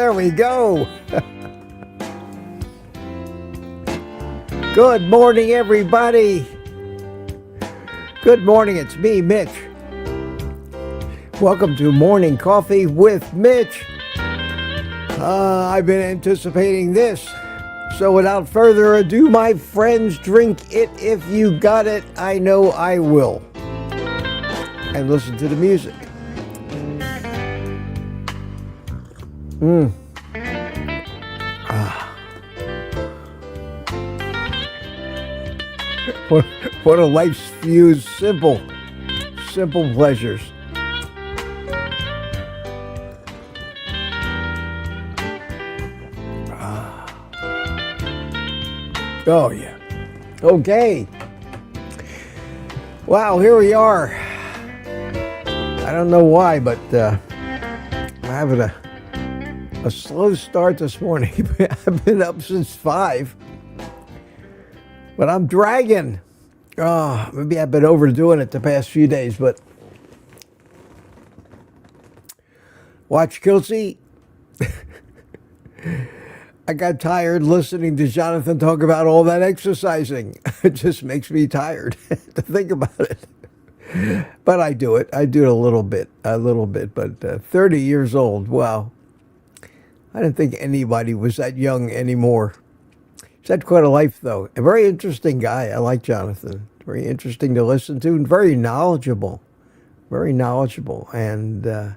There we go. Good morning, everybody. Good morning. It's me, Mitch. Welcome to Morning Coffee with Mitch. I've been anticipating this. So without further ado, my friends, drink it if you got it. I know I will. And listen to the music. What a life's few simple pleasures. Oh, yeah. Okay. Wow, here we are. I don't know why, but I'm having a slow start this morning. I've been up since 5. But I'm dragging. Oh, maybe I've been overdoing it the past few days, but watch Kelsey. I got tired listening to Jonathan talk about all that exercising. It just makes me tired to think about it. But I do it. I do it a little bit. But 30 years old, wow. I didn't think anybody was that young anymore. He's had quite a life, though. A very interesting guy. I like Jonathan. Very interesting to listen to and very knowledgeable. Very knowledgeable. And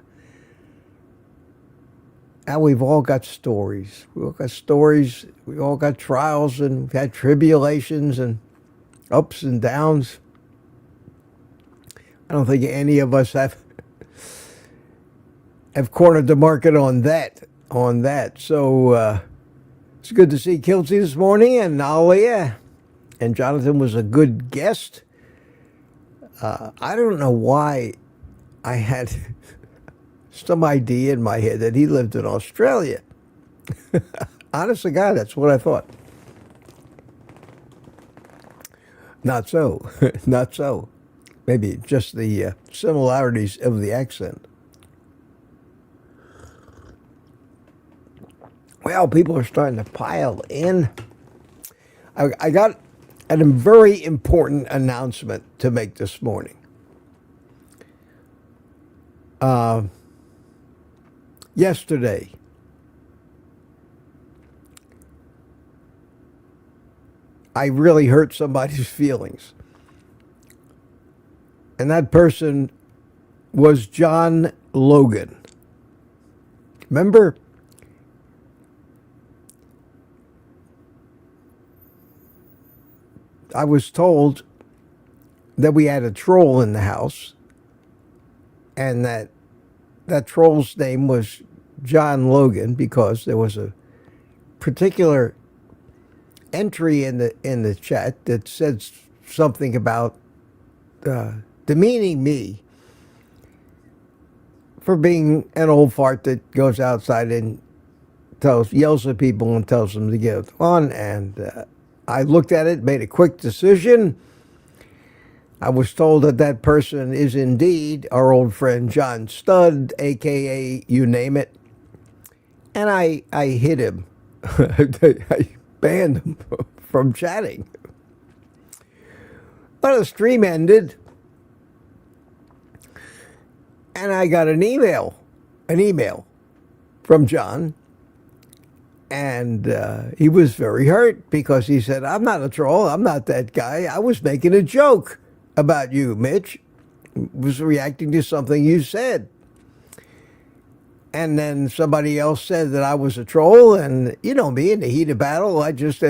we've all got stories. We all got stories. We all got trials, and we've had tribulations and ups and downs. I don't think any of us have cornered the market on that. So it's good to see Kelsey this morning, and Nalia. And Jonathan was a good guest. I don't know why I had some idea in my head that he lived in Australia. Honest to God, that's what I thought. Not so. Not so. Maybe just the similarities of the accent. Well, people are starting to pile in. I got a very important announcement to make this morning. Yesterday, I really hurt somebody's feelings. And that person was John Logan. Remember? I was told that we had a troll in the house, and that troll's name was John Logan because there was a particular entry in the chat that said something about demeaning me for being an old fart that goes outside and yells at people and tells them to get on. And I looked at it, made a quick decision. I was told that person is indeed our old friend John Studd, a.k.a. you name it. And I hit him. I banned him from chatting. But the stream ended, and I got an email from John. And he was very hurt because he said, I'm not a troll. I'm not that guy. I was making a joke about you, Mitch. Was reacting to something you said. And then somebody else said that I was a troll. And you know me, in the heat of battle, I just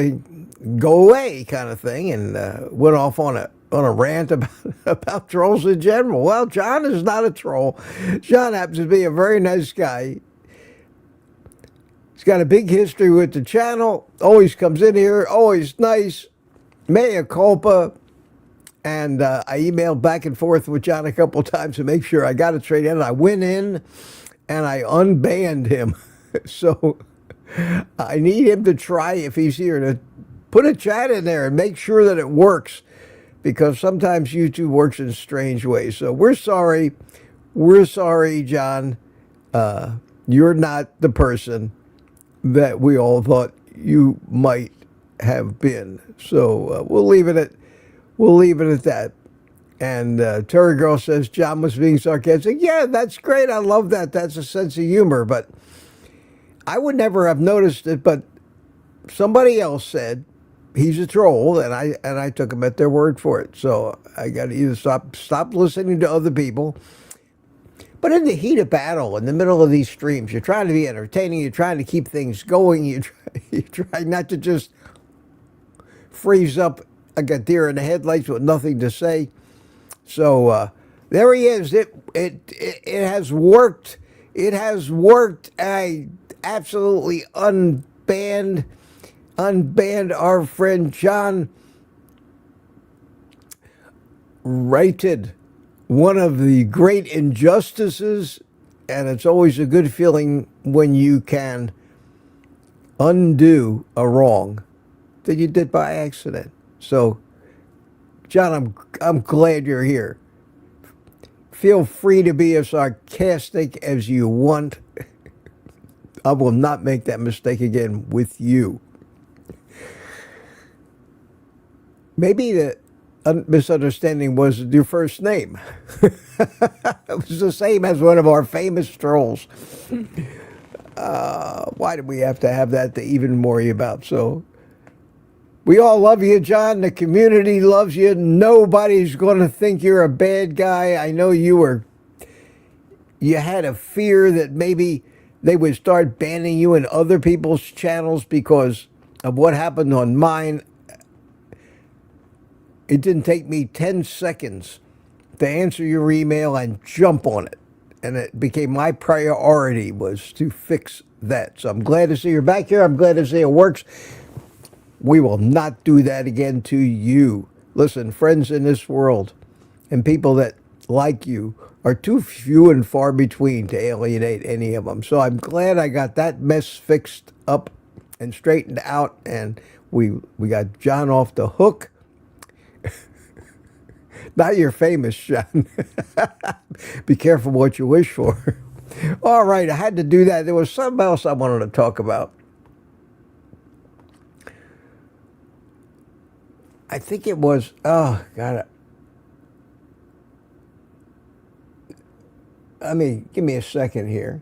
go away kind of thing. And went off on a rant about trolls in general. Well, John is not a troll. John happens to be a very nice guy. He's got a big history with the channel, always comes in here, always nice, mea culpa. And I emailed back and forth with John a couple times to make sure I got it straight in. I went in and I unbanned him. So I need him to try, if he's here, to put a chat in there and make sure that it works. Because sometimes YouTube works in strange ways. So we're sorry. We're sorry, John. You're not the person. that we all thought you might have been. So we'll leave it at that. And Terry Girl says John was being sarcastic. Yeah, that's great. I love that. That's a sense of humor. But I would never have noticed it. But somebody else said he's a troll, and I took him at their word for it. So I got to either stop listening to other people. But in the heat of battle, in the middle of these streams, you're trying to be entertaining. You're trying to keep things going. You try not to just freeze up like a deer in the headlights with nothing to say. So there he is. It has worked. It has worked. I absolutely unbanned our friend John. Righted one of the great injustices, and it's always a good feeling when you can undo a wrong that you did by accident. So, John, I'm glad you're here. Feel free to be as sarcastic as you want. I will not make that mistake again with you. Maybe the misunderstanding was your first name. It was the same as one of our famous trolls. Why do we have to have that to even worry about? So we all love you, John. The community loves you. Nobody's going to think you're a bad guy. I know you had a fear that maybe they would start banning you in other people's channels because of what happened on mine. It didn't take me 10 seconds to answer your email and jump on it. And it became my priority was to fix that. So I'm glad to see you're back here. I'm glad to see it works. We will not do that again to you. Listen, friends in this world and people that like you are too few and far between to alienate any of them. So I'm glad I got that mess fixed up and straightened out. And we got John off the hook. Now you're famous, John. Be careful what you wish for. All right, I had to do that. There was something else I wanted to talk about. I think it was, oh, God. Give me a second here.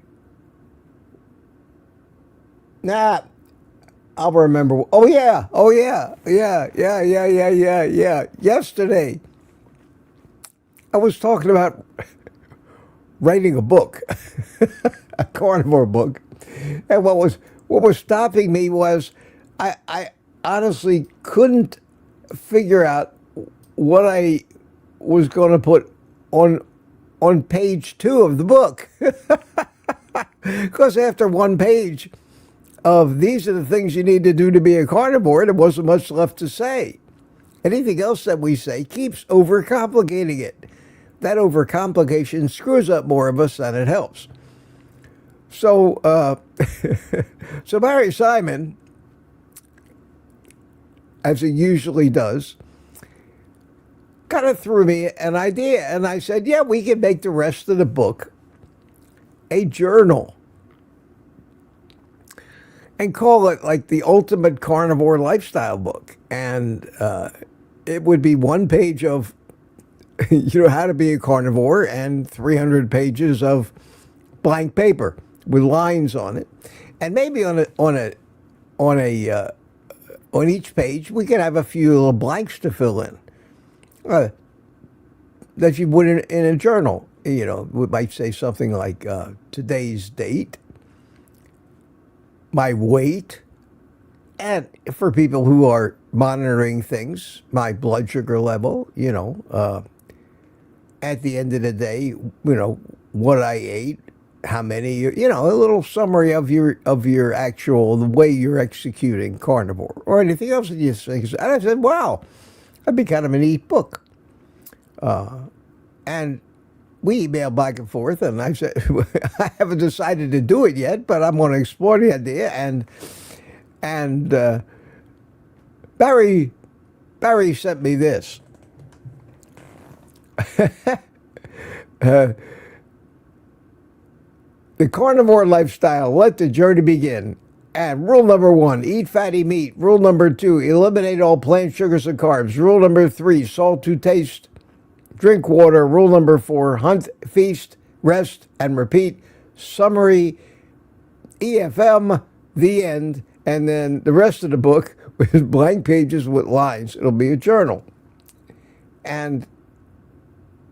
Nah, I'll remember. Oh, yeah. Yesterday, I was talking about writing a book, a carnivore book. And what was stopping me was I honestly couldn't figure out what I was going to put on page 2 of the book. Because after one page of these are the things you need to do to be a carnivore, there wasn't much left to say. Anything else that we say keeps overcomplicating it. That overcomplication screws up more of us than it helps. So, so Barry Simon, as he usually does, kind of threw me an idea. And I said, yeah, we can make the rest of the book a journal. And call it like the ultimate carnivore lifestyle book. And it would be one page of how to be a carnivore and 300 pages of blank paper with lines on it. And maybe on each page we could have a few little blanks to fill in that you would in a journal. We might say something like today's date, my weight, and for people who are monitoring things, my blood sugar level, at the end of the day, what I ate, how many, a little summary of your actual, the way you're executing carnivore or anything else that you think. And I said, wow, that'd be kind of a neat book. And we emailed back and forth, and I said, I haven't decided to do it yet, but I'm going to explore the idea. And Barry sent me this. The carnivore lifestyle, let the journey begin. And rule number 1, eat fatty meat. Rule number 2, eliminate all plant sugars and carbs. Rule number 3, salt to taste. Drink water. Rule number 4, hunt, feast, rest, and repeat. Summary, EFM, the end. And then the rest of the book is blank pages with lines. It'll be a journal. And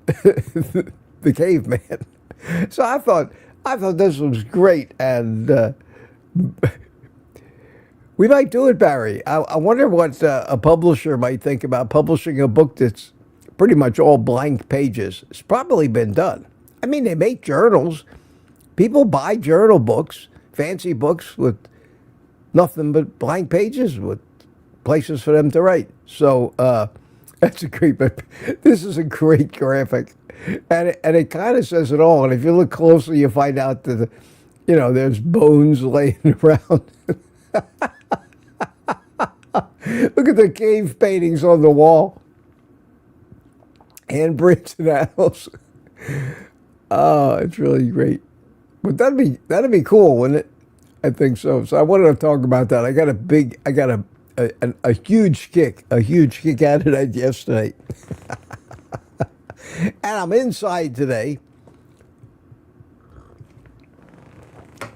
the caveman. So I thought this was great, and we might do it, Barry. I wonder what a publisher might think about publishing a book that's pretty much all blank pages. It's probably been done. I mean, they make journals. People buy journal books, fancy books with nothing but blank pages with places for them to write. So that's a great, but this is a great graphic. And it kind of says it all. And if you look closely, you find out that, there's bones laying around. Look at the cave paintings on the wall. Handprints and animals. Oh, it's really great. But that'd be cool, wouldn't it? I think so. So I wanted to talk about that. I got a huge kick out of that yesterday. And I'm inside today.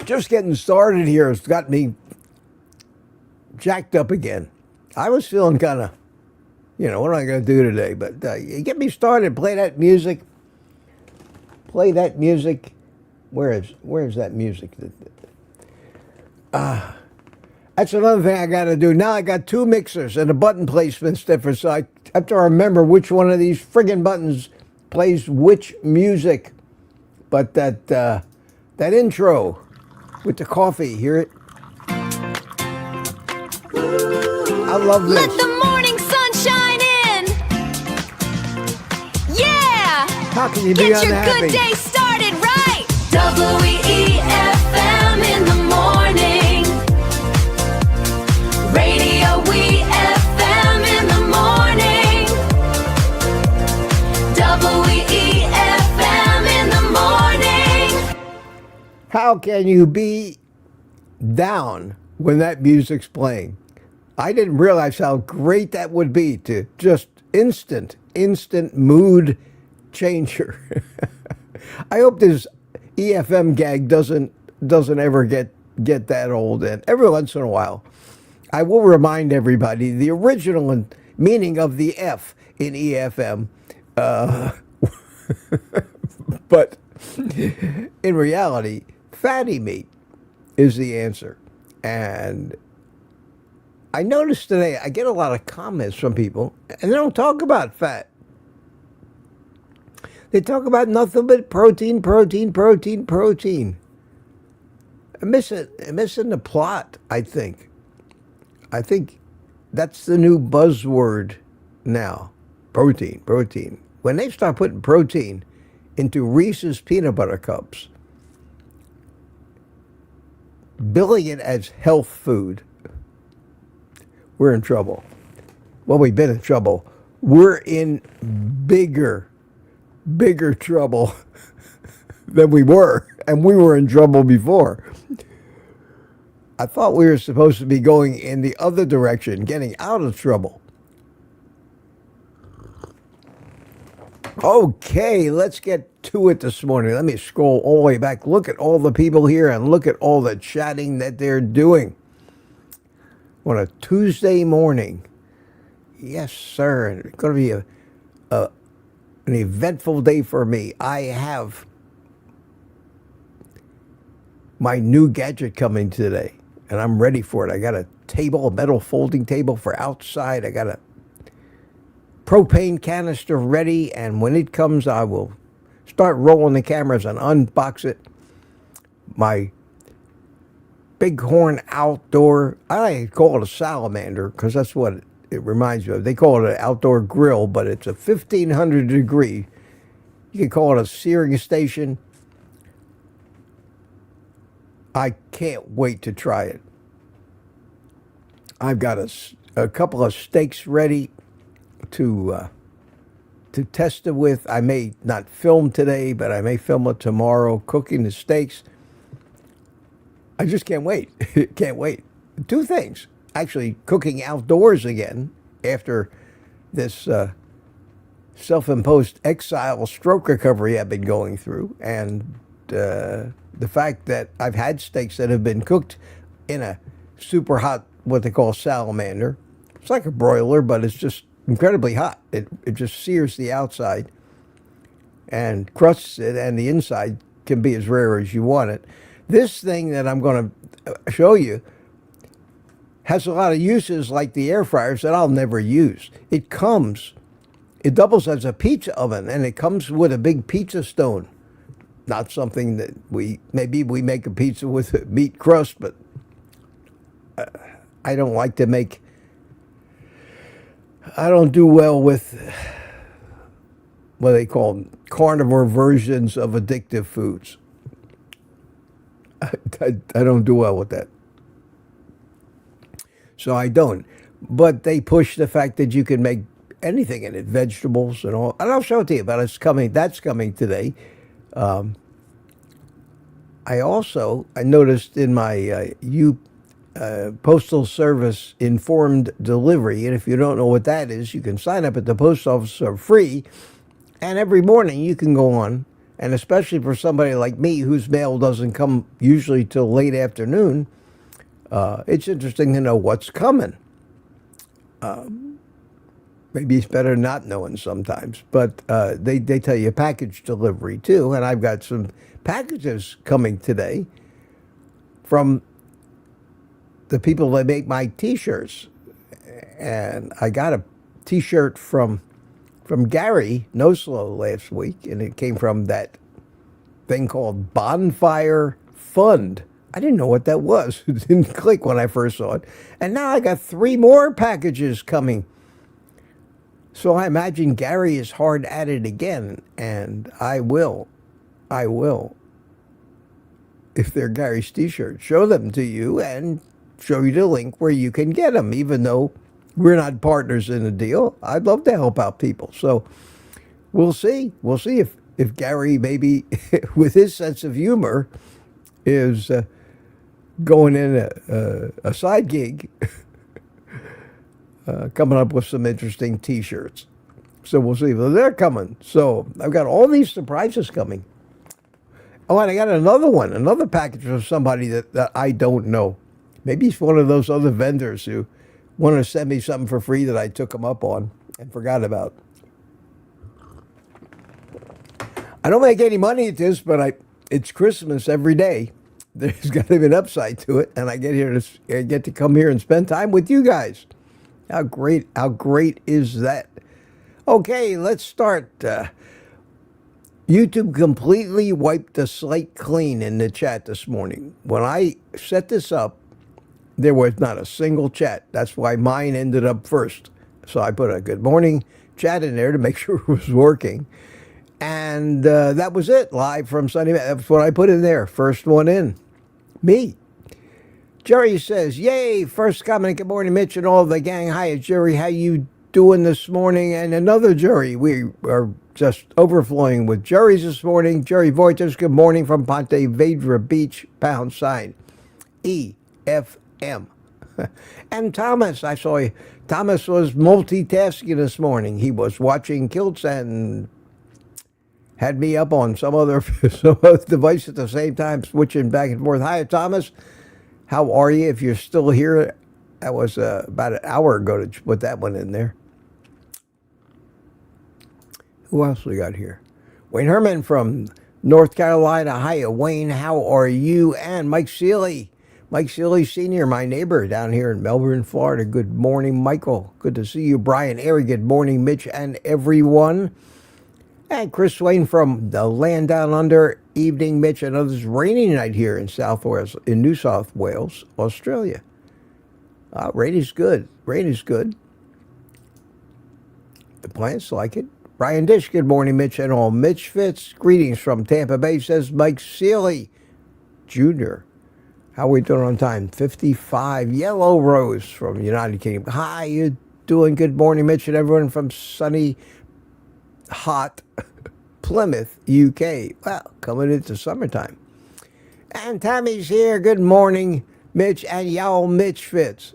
Just getting started here has got me jacked up again. I was feeling kind of, what am I going to do today? But you get me started. Play that music. Play that music. Where is that music? That's another thing I got to do. Now I got 2 mixers and a button placement's different, so I have to remember which one of these friggin' buttons plays which music. But that intro with the coffee, hear it? I love this. Let the morning sun shine in. Yeah. How can you be Get your unhappy? good day started right. WEFM in the morning. Radio WEFM in the morning. WEFM in the morning. How can you be down when that music's playing? I didn't realize how great that would be to just instant mood changer. I hope this EFM gag doesn't ever get that old. And every once in a while, I will remind everybody the original meaning of the F in EFM. But in reality, fatty meat is the answer. And I noticed today, I get a lot of comments from people, and they don't talk about fat. They talk about nothing but protein. I'm missing the plot, I think. I think that's the new buzzword now. Protein. When they start putting protein into Reese's peanut butter cups, billing it as health food, we're in trouble. Well, we've been in trouble. We're in bigger trouble than we were. And we were in trouble before. I thought we were supposed to be going in the other direction, getting out of trouble. Okay, let's get to it this morning. Let me scroll all the way back. Look at all the people here and look at all the chatting that they're doing on a Tuesday morning. Yes, sir. It's going to be an eventful day for me. I have my new gadget coming today, and I'm ready for it. I got a metal folding table for outside. I got a propane canister ready, and when it comes, I will start rolling the cameras and unbox it. My Bighorn outdoor, I call it a salamander because that's what it reminds me of. They call it an outdoor grill, but it's a 1500 degree. You can call it a searing station. I can't wait to try it. I've got a couple of steaks ready to test it with. I may not film today, but I may film it tomorrow, cooking the steaks. I just can't wait. Can't wait. Two things. Actually, cooking outdoors again after this self-imposed exile stroke recovery I've been going through, and the fact that I've had steaks that have been cooked in a super hot, what they call salamander. It's like a broiler, but it's just incredibly hot. It just sears the outside and crusts it, and the inside can be as rare as you want it. This thing that I'm going to show you has a lot of uses, like the air fryers, that I'll never use. It doubles as a pizza oven, and it comes with a big pizza stone. Not something that maybe we make a pizza with a meat crust, but I don't like to make, I don't do well with what they call carnivore versions of addictive foods. I don't do well with that. So I don't. But they push the fact that you can make anything in it, vegetables and all. And I'll show it to you, but it's coming. That's coming today. I noticed in my Postal Service informed delivery, and if you don't know what that is, you can sign up at the post office for free, and every morning you can go on, and especially for somebody like me whose mail doesn't come usually till late afternoon, it's interesting to know what's coming. Maybe it's better not knowing sometimes, but they tell you package delivery too, and I've got some packages coming today from the people that make my T-shirts, and I got a T-shirt from Gary No Slow last week, and it came from that thing called Bonfire Fund. I didn't know what that was. It didn't click when I first saw it, and now I got 3 more packages coming. So I imagine Gary is hard at it again, and I will, if they're Gary's T-shirts, show them to you and show you the link where you can get them, even though we're not partners in the deal. I'd love to help out people. So we'll see. We'll see if Gary, maybe with his sense of humor, is going in a side gig, coming up with some interesting T-shirts. So we'll see. But they're coming. So I've got all these surprises coming. Oh, and I got another package from somebody that I don't know. Maybe it's one of those other vendors who want to send me something for free that I took them up on and forgot about. I don't make any money at this, but it's Christmas every day. There's got to be an upside to it, and I get to come here and spend time with you guys. How great is that? Okay, let's start. YouTube completely wiped the slate clean in the chat this morning. When I set this up, there was not a single chat. That's why mine ended up first. So I put a good morning chat in there to make sure it was working. And that was it, live from Sunday. That's what I put in there. First one in. Me. Jerry says, yay, first comment, good morning, Mitch and all the gang. Hi, Jerry, how you doing this morning? And another Jerry. We are just overflowing with Jerry's this morning. Jerry Voitas, good morning from Ponte Vedra Beach, # EFM. And Thomas, I saw Thomas was multitasking this morning. He was watching Kilts and had me up on some other device at the same time, switching back and forth. Hi, Thomas. How are you? If you're still here, that was about an hour ago to put that one in there. Who else we got here? Wayne Herman from North Carolina. Hiya, Wayne. How are you? And Mike Seeley. Mike Seeley Sr., my neighbor down here in Melbourne, Florida. Good morning, Michael. Good to see you. Brian Airy. Good morning, Mitch and everyone. And Chris Swain from the land down under. Evening, Mitch and others. Rainy night here in New South Wales, Australia. Rain is good. Rain is good. The plants like it. Brian Dish, good morning, Mitch and all. Mitch Fitz, greetings from Tampa Bay, says Mike Seeley Jr. How are we doing on time? 55. Yellow Rose from United Kingdom. Hi, you doing? Good morning, Mitch and everyone from sunny, hot Plymouth, UK. Well, coming into summertime. And Tammy's here. Good morning, Mitch and y'all Mitch Fitz.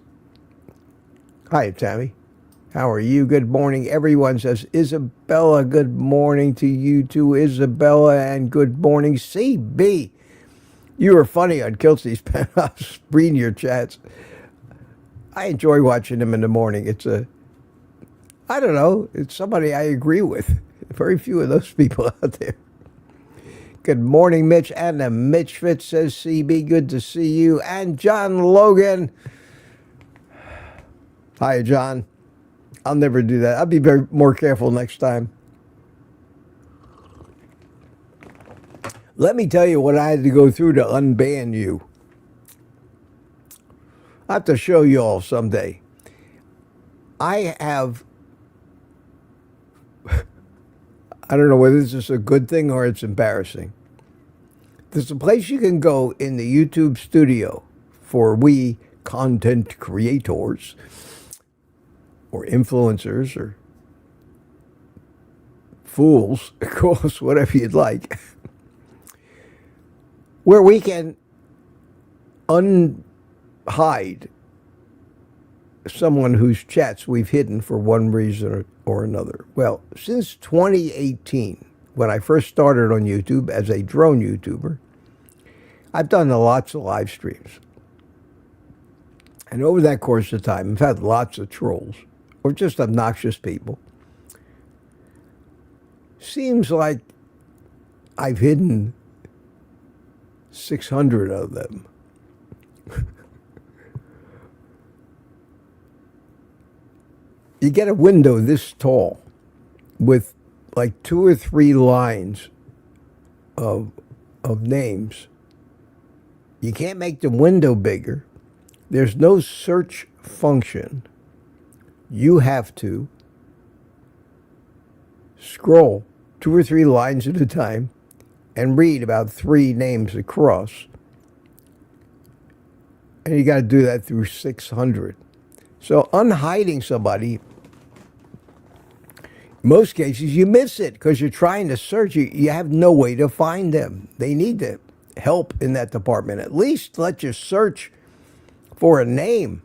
Hi, Tammy. How are you? Good morning. Everyone says, Isabella, good morning to you too, Isabella, and good morning, CB. You were funny on Kelsey's pen. I was reading your chats. I enjoy watching them in the morning. I don't know, it's somebody I agree with. Very few of those people out there. Good morning, Mitch. And the Mitch Fitz says, CB, good to see you. And John Logan. Hi, John. I'll never do that. I'll be more careful next time. Let me tell you what I had to go through to unban you. I have to show you all someday. I have, I don't know whether this is a good thing or it's embarrassing. There's a place you can go in the YouTube studio for we content creators or influencers or fools, of course, whatever you'd like, where we can unhide someone whose chats we've hidden for one reason or another. Well, since 2018, when I first started on YouTube as a drone YouTuber, I've done lots of live streams. And over that course of time, I've had lots of trolls or just obnoxious people. Seems like I've hidden 600 of them. You get a window this tall with like 2 or 3 lines of names. You can't make the window bigger. There's no search function. You have to scroll 2 or 3 lines at a time and read about 3 names across. And you got to do that through 600. So unhiding somebody, in most cases you miss it because you're trying to search. You have no way to find them. They need the help in that department. At least let you search for a name.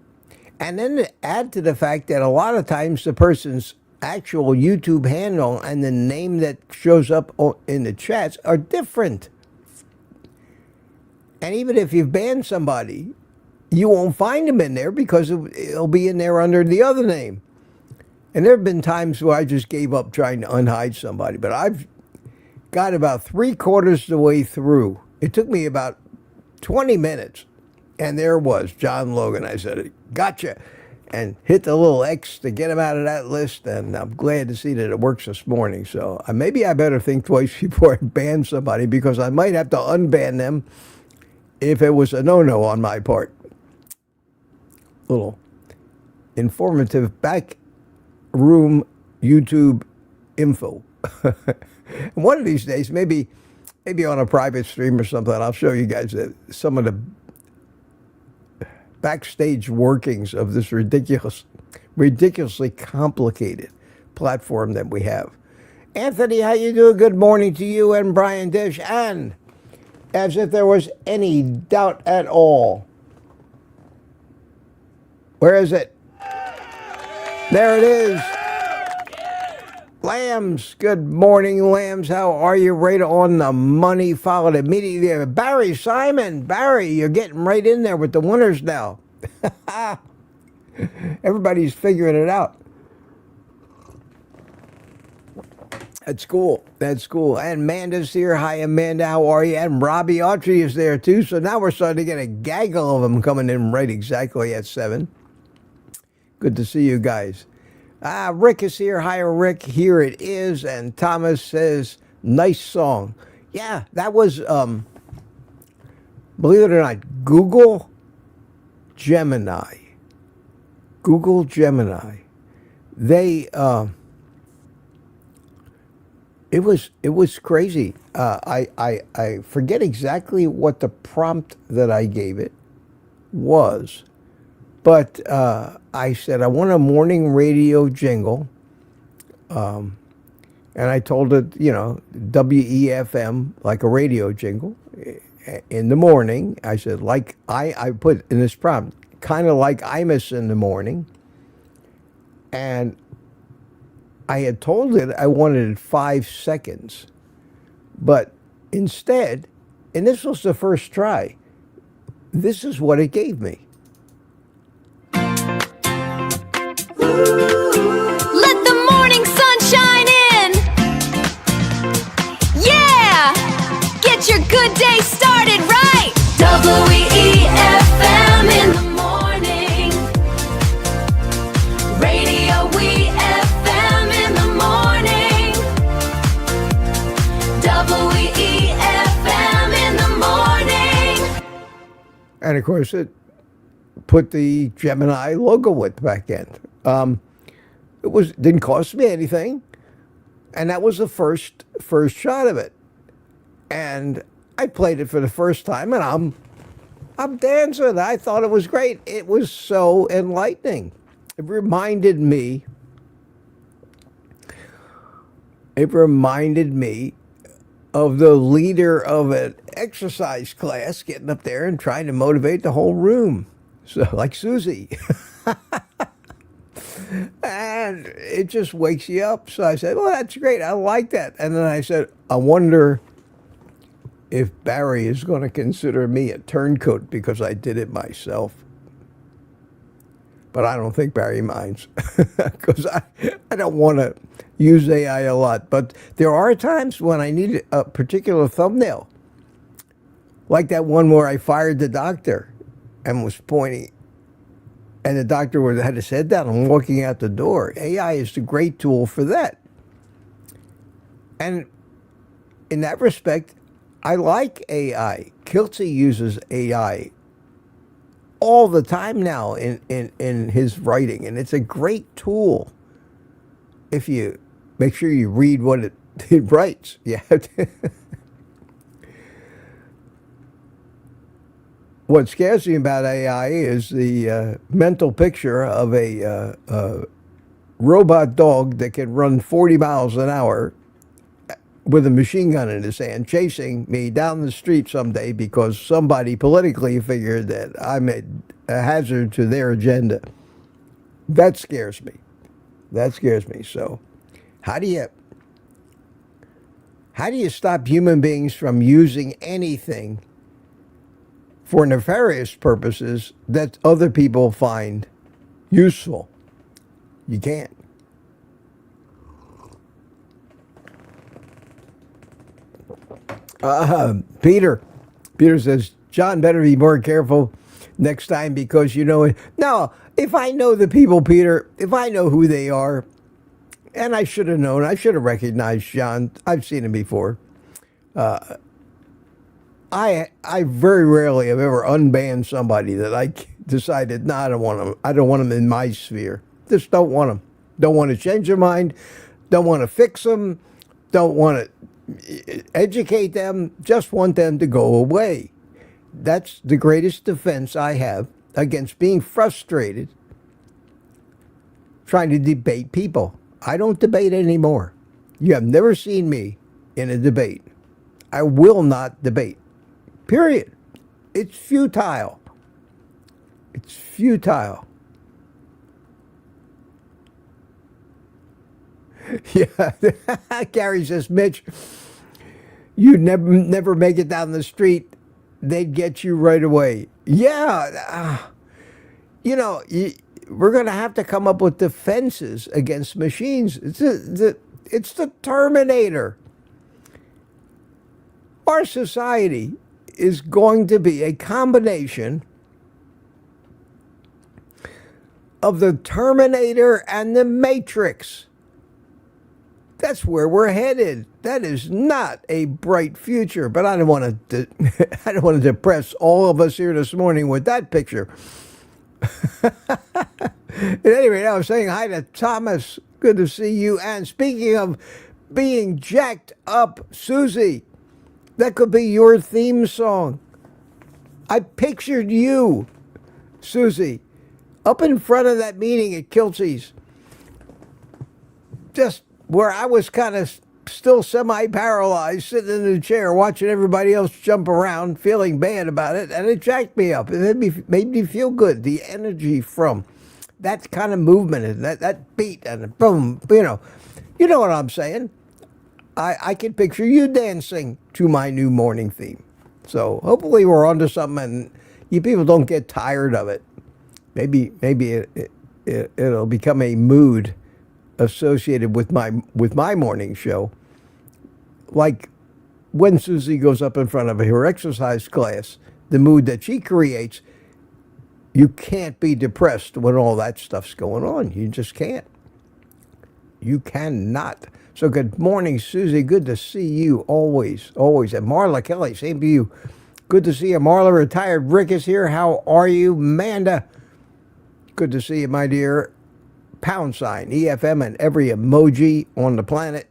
And then to add to the fact that a lot of times the person's actual YouTube handle and the name that shows up in the chats are different. And even if you've banned somebody, you won't find them in there because it'll be in there under the other name. And there have been times where I just gave up trying to unhide somebody, but I've got about 3/4 the way through. It took me about 20 minutes, and there was John Logan. I said, gotcha, and hit the little X to get him out of that list, and I'm glad to see that it works this morning. So maybe I better think twice before I ban somebody, because I might have to unban them if it was a no-no on my part. Little informative back room YouTube info. One of these days, maybe on a private stream or something, I'll show you guys some of the backstage workings of this ridiculously complicated platform that we have. Anthony, how you doing? Good morning to you and Brian Dish. And as if there was any doubt at all, where is it? There it is. Lambs, good morning, Lambs. How are you? Right on the money. Followed immediately. Barry Simon. Barry, you're getting right in there with the winners now. Everybody's figuring it out. That's cool. That's cool. And Amanda's here. Hi, Amanda. How are you? And Robbie Autry is there, too. So now we're starting to get a gaggle of them coming in right exactly at 7. Good to see you guys. Rick is here. Hi, Rick. Here it is. And Thomas says, nice song. Yeah, that was, believe it or not, Google Gemini. Google Gemini. They, it was crazy. I forget exactly what the prompt that I gave it was. But I said, I want a morning radio jingle. And I told it, WEFM, like a radio jingle. in the morning. I said, like I put in this prompt, kind of like Imus in the morning. And I had told it I wanted 5 seconds. But instead, and this was the first try, this is what it gave me. Let the morning sun shine in. Yeah! Get your good day started right. WEFM in the morning. Radio WEFM in the morning. WEFM in the morning. And of course, it put the Gemini logo width back in. It didn't cost me anything, and that was the first shot of it. And I played it for the first time, and I'm dancing. I thought it was great. It was so enlightening. It reminded me of the leader of an exercise class getting up there and trying to motivate the whole room. So, like Susie. And it just wakes you up. So I said, well, that's great. I like that. And then I said, I wonder if Barry is going to consider me a turncoat because I did it myself. But I don't think Barry minds because I don't want to use AI a lot. But there are times when I need a particular thumbnail, like that one where I fired the doctor and was pointing, and the doctor had his head down and walking out the door. AI is a great tool for that. And in that respect, I like AI. Kiltsy uses AI all the time now in his writing, and it's a great tool if you make sure you read what it writes. Yeah. What scares me about AI is the mental picture of a robot dog that can run 40 miles an hour with a machine gun in his hand, chasing me down the street someday because somebody politically figured that I'm a hazard to their agenda. That scares me. That scares me. So how do you stop human beings from using anything for nefarious purposes that other people find useful? You can't. Peter says, John, better be more careful next time because you know it. No, if I know the people, Peter, if I know who they are, and I should have known, I should have recognized John. I've seen him before. I very rarely have ever unbanned somebody that I decided, no, I don't want them. I don't want them in my sphere. Just don't want them. Don't want to change their mind. Don't want to fix them. Don't want to educate them. Just want them to go away. That's the greatest defense I have against being frustrated trying to debate people. I don't debate anymore. You have never seen me in a debate. I will not debate. Period. It's futile. It's futile. Yeah. Gary says, Mitch, you never make it down the street. They'd get you right away. Yeah. We're going to have to come up with defenses against machines. It's the Terminator. Our society is going to be a combination of the Terminator and the Matrix. That's where we're headed. That is not a bright future, but I don't want to depress all of us here this morning with that picture. At any rate, I was saying hi to Thomas. Good to see you. And speaking of being jacked up, Susie, that could be your theme song. I pictured you, Susie, up in front of that meeting at Kiltsy's, just where I was kind of still semi-paralyzed, sitting in the chair, watching everybody else jump around, feeling bad about it, and it jacked me up. It made me feel good. The energy from that kind of movement and that beat and boom, you know what I'm saying. I can picture you dancing to my new morning theme. So hopefully we're onto something, and you people don't get tired of it. Maybe it'll become a mood associated with my morning show. Like when Susie goes up in front of her exercise class, the mood that she creates, you can't be depressed when all that stuff's going on. You just can't. You cannot. So good morning, Susie. Good to see you always, always. And Marla Kelly, same to you. Good to see you. Marla, retired Rick is here. How are you? Amanda, good to see you, my dear. Pound sign, EFM, and every emoji on the planet.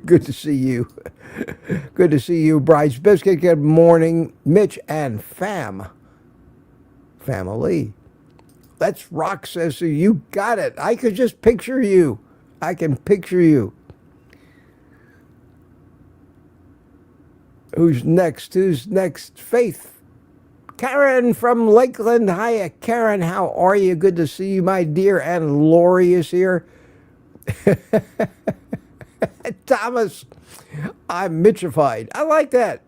Good to see you. Good to see you, Bryce Biscuit. Good morning, Mitch and family. Let's rock, says you got it. I could just picture you. I can picture you. Who's next? Who's next? Faith. Karen from Lakeland. Hiya, Karen. How are you? Good to see you, my dear. And Lori is here. Thomas, I'm Mitchified. I like that.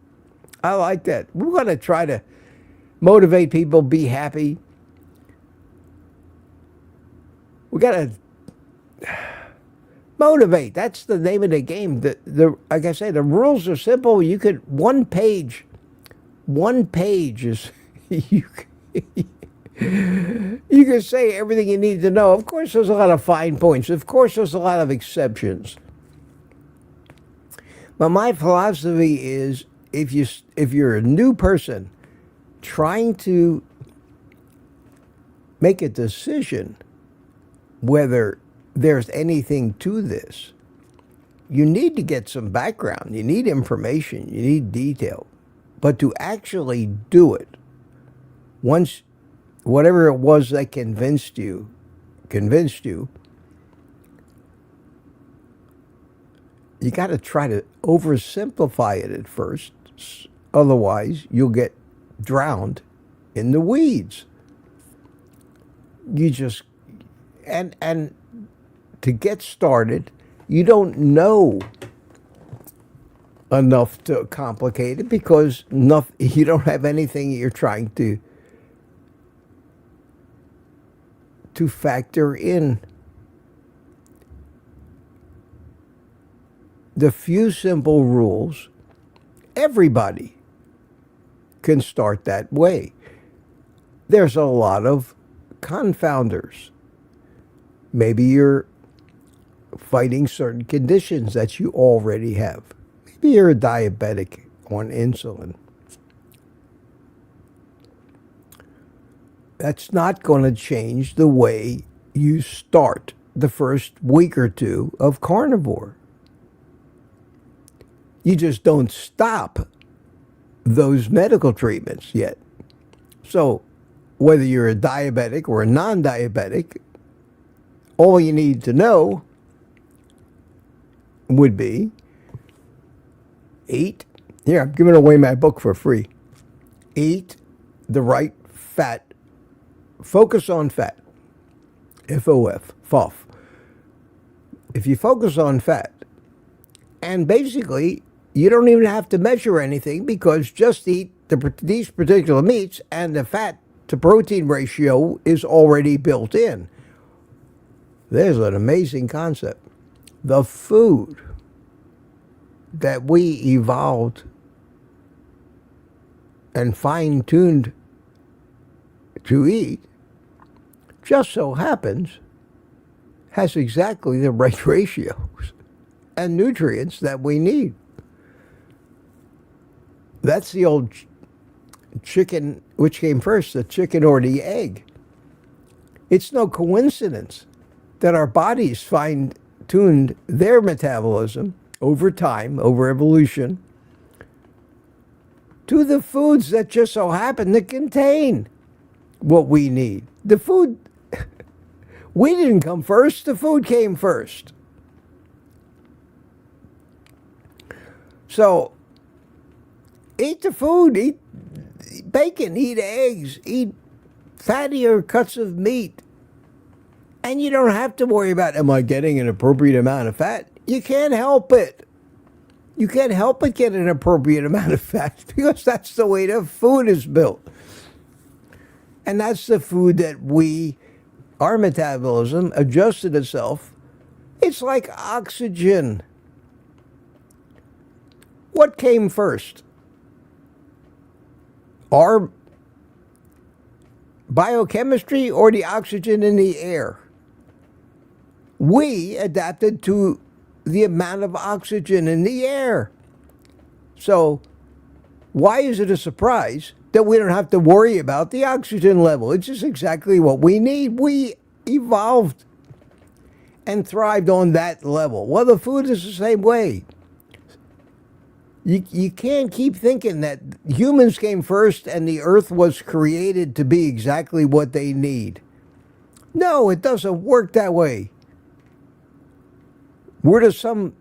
I like that. We're going to try to motivate people, be happy. We got to motivate. That's the name of the game. Like I say, the rules are simple. You could, one page is, you can say everything you need to know. Of course, there's a lot of fine points. Of course, there's a lot of exceptions. But my philosophy is, if you're a new person trying to make a decision whether there's anything to this, you need to get some background. You need information. You need detail. But to actually do it, once whatever it was that convinced you, you got to try to oversimplify it at first. Otherwise, you'll get drowned in the weeds. You just, and to get started, you don't know enough to complicate it because you don't have anything you're trying to factor in. The few simple rules, everybody can start that way. There's a lot of confounders. Maybe you're fighting certain conditions that you already have. Maybe you're a diabetic on insulin. That's not going to change the way you start the first week or two of carnivore. You just don't stop those medical treatments yet. So whether you're a diabetic or a non-diabetic, all you need to know would be eat. Here, I'm giving away my book for free. Eat the right fat. Focus on fat. F-O-F. FOF. If you focus on fat, and basically you don't even have to measure anything because just eat these particular meats and the fat to protein ratio is already built in. There's an amazing concept. The food that we evolved and fine-tuned to eat just so happens has exactly the right ratios and nutrients that we need. That's the old chicken, which came first, the chicken or the egg. It's no coincidence that our bodies fine-tuned their metabolism over time, over evolution, to the foods that just so happen to contain what we need. The food, we didn't come first, the food came first. So eat the food, eat bacon, eat eggs, eat fattier cuts of meat. And you don't have to worry about, am I getting an appropriate amount of fat? You can't help it. You can't help but get an appropriate amount of fat because that's the way the food is built. And that's the food that our metabolism adjusted itself. It's like oxygen. What came first? Our biochemistry or the oxygen in the air? We adapted to the amount of oxygen in the air. So why is it a surprise that we don't have to worry about the oxygen level? It's just exactly what we need. We evolved and thrived on that level. Well, the food is the same way. You can't keep thinking that humans came first and the earth was created to be exactly what they need. No, it doesn't work that way. We're just some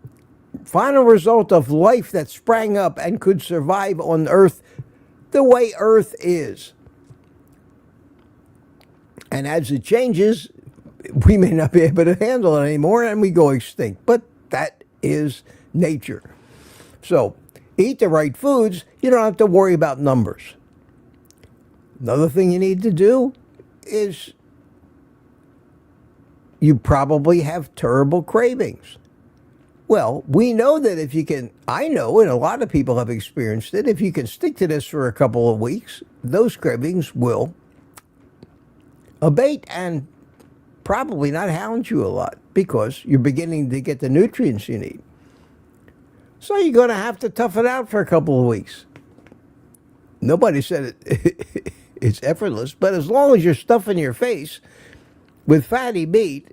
final result of life that sprang up and could survive on Earth the way Earth is. And as it changes, we may not be able to handle it anymore and we go extinct. But that is nature. So eat the right foods. You don't have to worry about numbers. Another thing you need to do is you probably have terrible cravings. Well, we know that if you can, I know, and a lot of people have experienced it, if you can stick to this for a couple of weeks, those cravings will abate and probably not hound you a lot because you're beginning to get the nutrients you need. So you're going to have to tough it out for a couple of weeks. Nobody said it's effortless, but as long as you're stuffing your face with fatty meat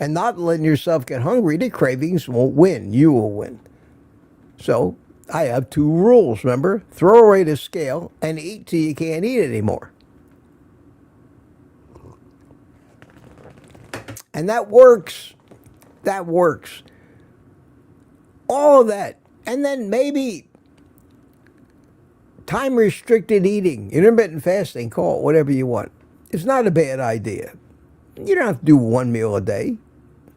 and not letting yourself get hungry, the cravings won't win. You will win. So I have two rules, remember? Throw away the scale and eat till you can't eat anymore. And that works. That works. All of that. And then maybe time-restricted eating, intermittent fasting, call it whatever you want. It's not a bad idea. You don't have to do one meal a day.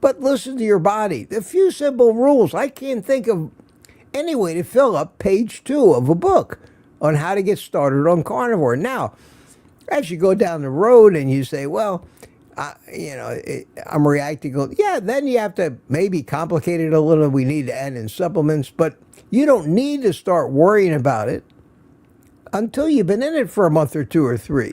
But listen to your body. A few simple rules. I can't think of any way to fill up page 2 of a book on how to get started on carnivore. Now, as you go down the road and you say, well, I'm reacting. Yeah, then you have to maybe complicate it a little. We need to add in supplements. But you don't need to start worrying about it until you've been in it for a month or 2 or 3.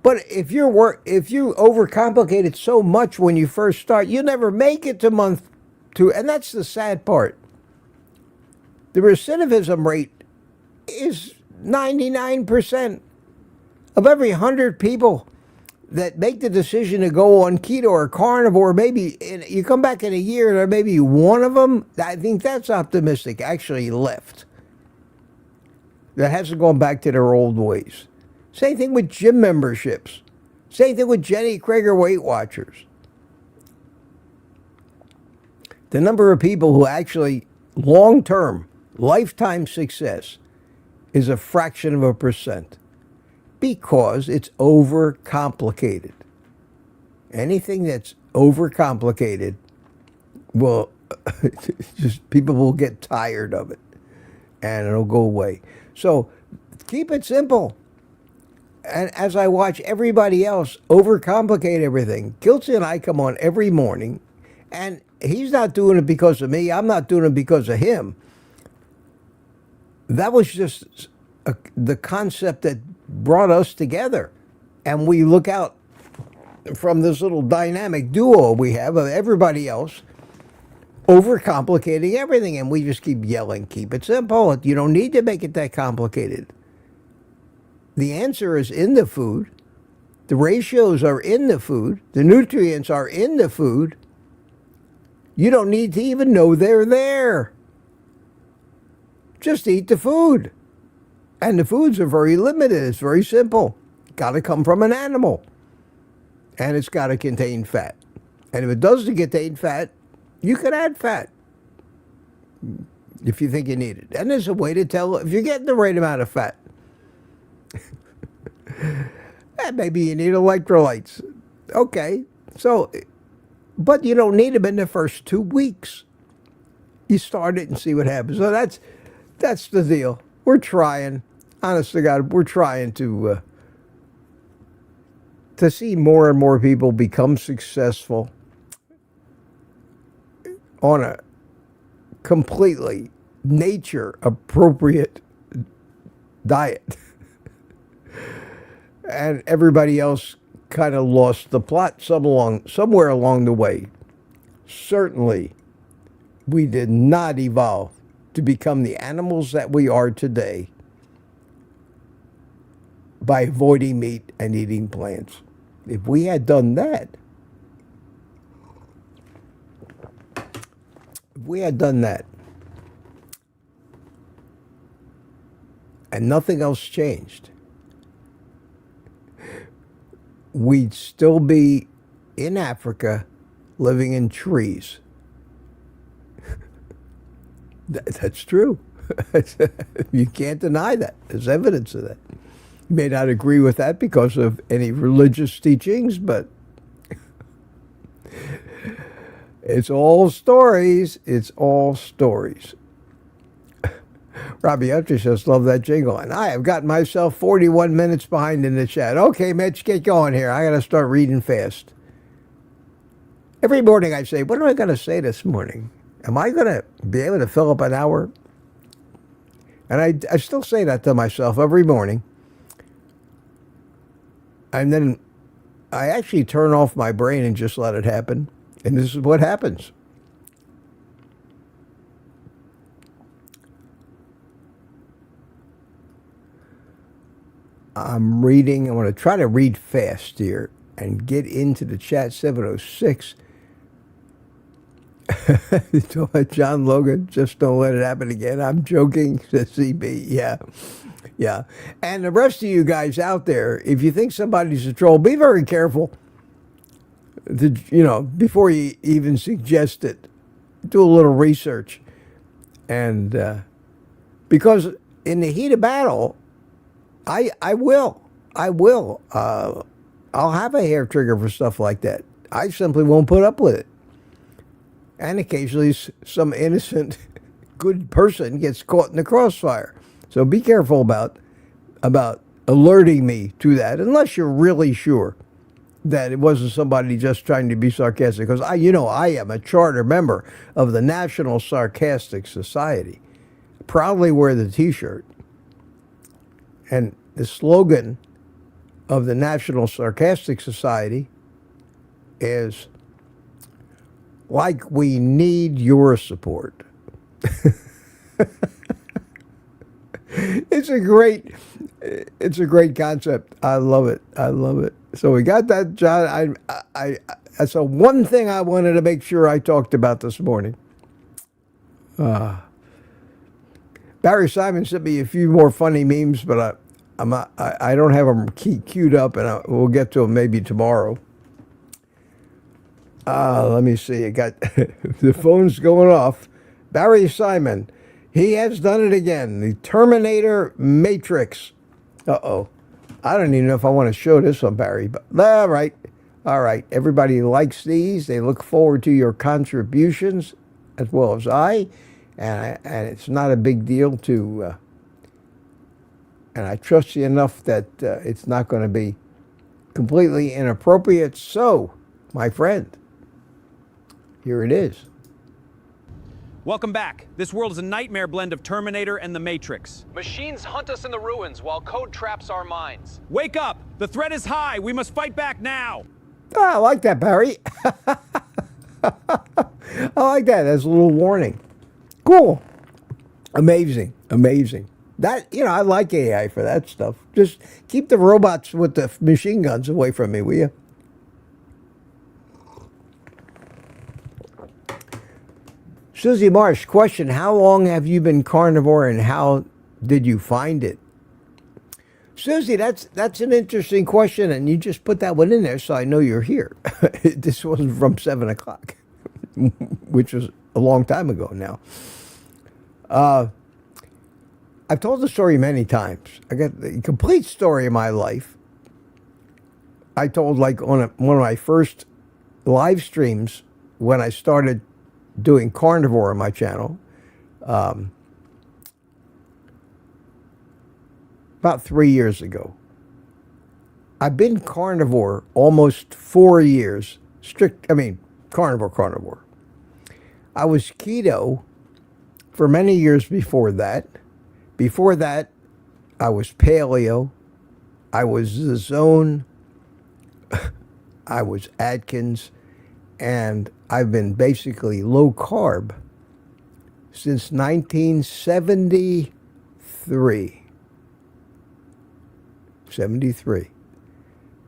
But if you overcomplicate it so much when you first start, you'll never make it to month 2. And that's the sad part. The recidivism rate is 99%. Of every 100 people that make the decision to go on keto or carnivore, maybe you come back in a year and there may be one of them, I think that's optimistic, actually left. That hasn't gone back to their old ways. Same thing with gym memberships. Same thing with Jenny Krager Weight Watchers. The number of people who actually long-term, lifetime success is a fraction of a percent because it's overcomplicated. Anything that's overcomplicated will just people will get tired of it and it'll go away. So keep it simple. And as I watch everybody else overcomplicate everything, Kiltzy and I come on every morning, and he's not doing it because of me. I'm not doing it because of him. That was just the concept that brought us together. And we look out from this little dynamic duo we have of everybody else overcomplicating everything. And we just keep yelling, keep it simple. You don't need to make it that complicated. The answer is in the food. The ratios are in the food. The nutrients are in the food. You don't need to even know they're there. Just eat the food. And the foods are very limited. It's very simple. Got to come from an animal. And it's got to contain fat. And if it doesn't contain fat, you can add fat. if you think you need it. And there's a way to tell if you're getting the right amount of fat. And maybe you need electrolytes. Okay, so, but you don't need them in the first 2 weeks. You start it and see what happens. So that's the deal. We're trying, honest to God, we're trying to see more and more people become successful on a completely nature-appropriate diet. And everybody else kind of lost the plot somewhere along the way. Certainly, we did not evolve to become the animals that we are today by avoiding meat and eating plants. If we had done that, and nothing else changed, we'd still be in Africa living in trees. That's true. You can't deny that. There's evidence of that. You may not agree with that because of any religious teachings, but it's all stories. It's all stories. Robbie Hunter says, love that jingle. And I have gotten myself 41 minutes behind in the chat. Okay, Mitch, get going here. I got to start reading fast. Every morning I say, what am I going to say this morning? Am I going to be able to fill up an hour? And I still say that to myself every morning. And then I actually turn off my brain and just let it happen. And this is what happens. I'm reading. I want to try to read fast here and get into the chat. 706. John Logan, just don't let it happen again. I'm joking, says CB. Yeah. And the rest of you guys out there, if you think somebody's a troll, be very careful. Before you even suggest it, do a little research. And because in the heat of battle, I will. I'll have a hair trigger for stuff like that. I simply won't put up with it. And occasionally some innocent, good person gets caught in the crossfire. So be careful about alerting me to that, unless you're really sure that it wasn't somebody just trying to be sarcastic. Because I am a charter member of the National Sarcastic Society. Proudly wear the T-shirt. And the slogan of the National Sarcastic Society is, like we need your support. It's a great concept. I love it. So we got that, John. That's one thing I wanted to make sure I talked about this morning. Barry Simon sent me a few more funny memes, but I don't have them queued up, and we'll get to them maybe tomorrow. Let me see. I got the phone's going off. Barry Simon, he has done it again. The Terminator Matrix. Uh-oh. I don't even know if I want to show this one, Barry. But all right. Everybody likes these. They look forward to your contributions as well as I. And it's not a big deal to... and I trust you enough that it's not going to be completely inappropriate. So, my friend, here it is. Welcome back. This world is a nightmare blend of Terminator and the Matrix. Machines hunt us in the ruins while code traps our minds. Wake up! The threat is high! We must fight back now! Oh, I like that, Barry. I like that as a little warning. Cool. Amazing. That, I like AI for that stuff. Just keep the robots with the machine guns away from me, will you? Susie Marsh, question, how long have you been carnivore and how did you find it? Susie, that's an interesting question, and you just put that one in there so I know you're here. This wasn't from 7 o'clock, which was a long time ago now. I've told the story many times. I got the complete story of my life. I told like on one of my first live streams when I started doing carnivore on my channel. About 3 years ago. I've been carnivore almost 4 years. Carnivore. I was keto for many years before that. Before that, I was paleo. I was the zone. I was Atkins. And I've been basically low carb since 1973.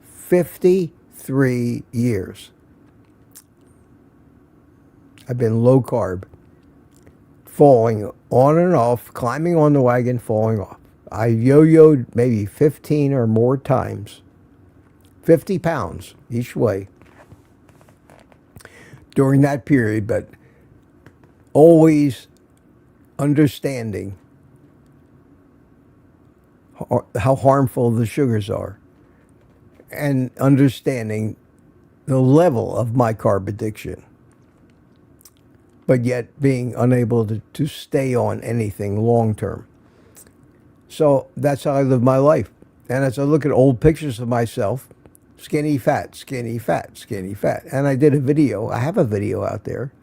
53 years. I've been low carb, falling on and off, climbing on the wagon, falling off. I yo-yoed maybe 15 or more times, 50 pounds each way during that period, but always understanding how harmful the sugars are and understanding the level of my carb addiction, but yet being unable to stay on anything long term. So that's how I live my life. And as I look at old pictures of myself, skinny, fat, skinny, fat, skinny, fat. And I did a video. I have a video out there.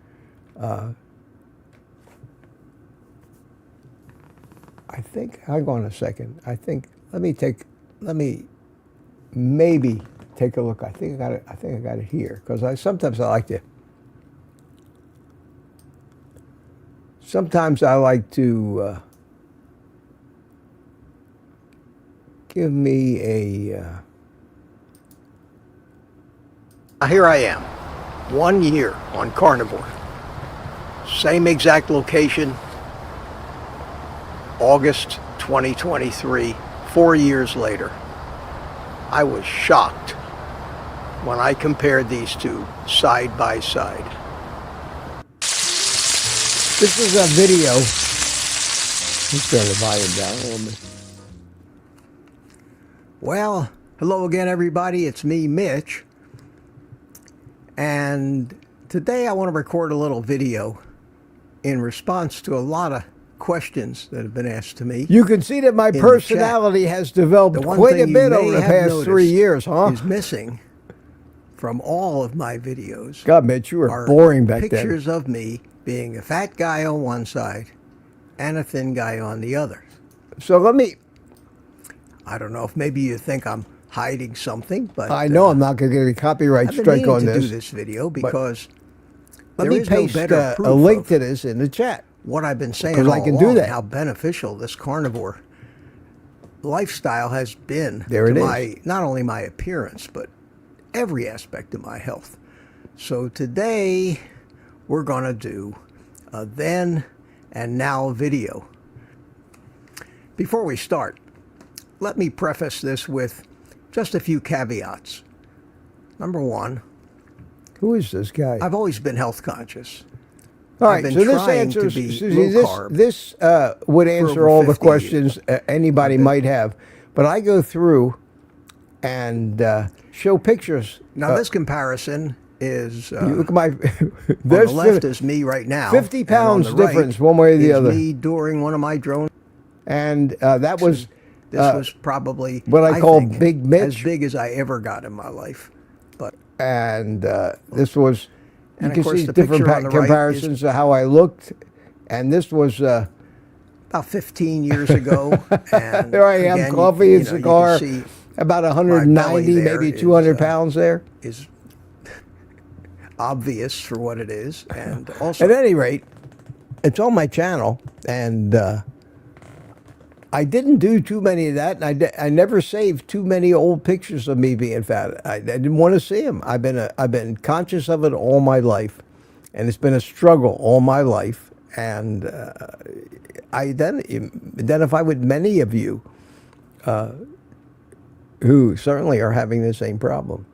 I think, hang on a second. Let me maybe take a look. I think I got it here. Because sometimes I like to give me a, here I am, 1 year on carnivore. Same exact location, August 2023, 4 years later. I was shocked when I compared these two side by side. This is a video. Let's turn the volume down a little bit. Well, hello again, everybody. It's me, Mitch. And today I want to record a little video in response to a lot of questions that have been asked to me. You can see that my personality has developed quite a bit over the past 3 years, huh? Is missing from all of my videos. God, Mitch, you were boring back then. Pictures of me being a fat guy on one side and a thin guy on the other. So I don't know if maybe you think I'm hiding something, but I know I'm not going to get a copyright strike on this. To do this video because let me paste a link to this in the chat. What I've been saying all along, how beneficial this carnivore lifestyle has been to not only my appearance, but every aspect of my health. So today we're going to do a then and now video. Before we start, let me preface this with just a few caveats. Number one, who is this guy? I've always been health conscious. All right, so this answers, this would answer all the questions anybody might have. But I go through and show pictures. Now, this comparison is, look at my, on the left is me right now. 50 pounds difference one way or the other. Me during one of my drones. And that was, this was probably what I call Big Mitch. As big as I ever got in my life. And this was, you can see different comparisons of how I looked. And this was about 15 years ago. And there I am, again, coffee and cigar, about 190, maybe 200 pounds there. Is obvious for what it is. And also, at any rate, it's on my channel. And I didn't do too many of that, and I never saved too many old pictures of me being fat. I didn't want to see them. I've been conscious of it all my life, and it's been a struggle all my life. And I identify with many of you who certainly are having the same problem.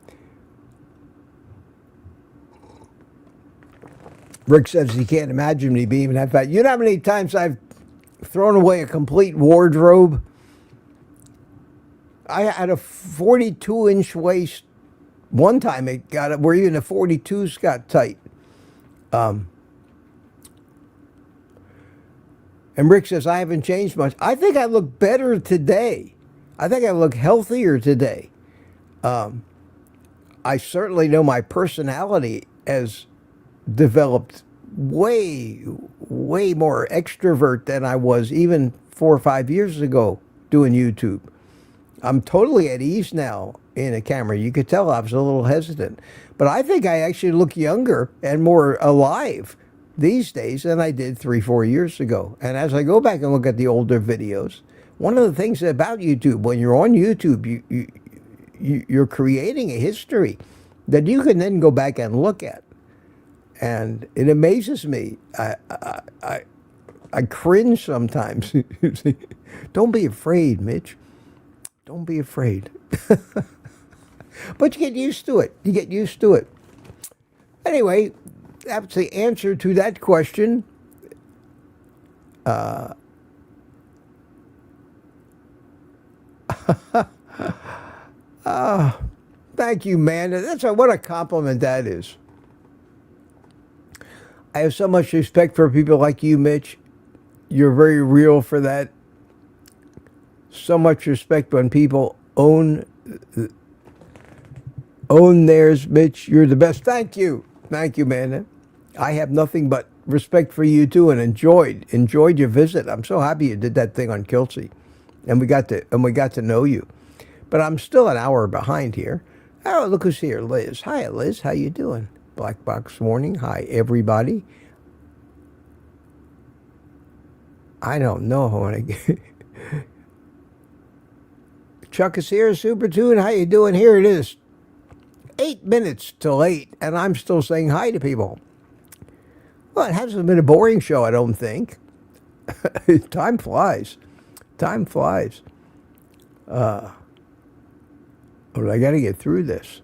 Rick says he can't imagine me being that fat. You know how many times I've thrown away a complete wardrobe. I had a 42-inch waist. One time it got it where even the 42s got tight. And Rick says, I haven't changed much. I think I look better today. I think I look healthier today. I certainly know my personality has developed way more extrovert than I was even 4 or 5 years ago doing YouTube. I'm totally at ease now in a camera. You could tell I was a little hesitant. But I think I actually look younger and more alive these days than I did 3, 4 years ago. And as I go back and look at the older videos, one of the things about YouTube, when you're on YouTube, you're creating a history that you can then go back and look at. And it amazes me. I cringe sometimes. Don't be afraid, Mitch. Don't be afraid. But you get used to it. You get used to it. Anyway, that's the answer to that question. Thank you, man. What a compliment that is. I have so much respect for people like you, Mitch. You're very real for that. So much respect when people own theirs, Mitch. You're the best. Thank you, man. I have nothing but respect for you too, and enjoyed your visit. I'm so happy you did that thing on Kelsey, and we got to know you. But I'm still an hour behind here. Oh, look who's here, Liz. Hi, Liz. How you doing? Black Box Warning. Hi, everybody. I don't know how I get. Chuck is here, Super Tune. How you doing? Here it is. 8 minutes till 8, and I'm still saying hi to people. Well, it hasn't been a boring show, I don't think. Time flies. Time flies. But I got to get through this.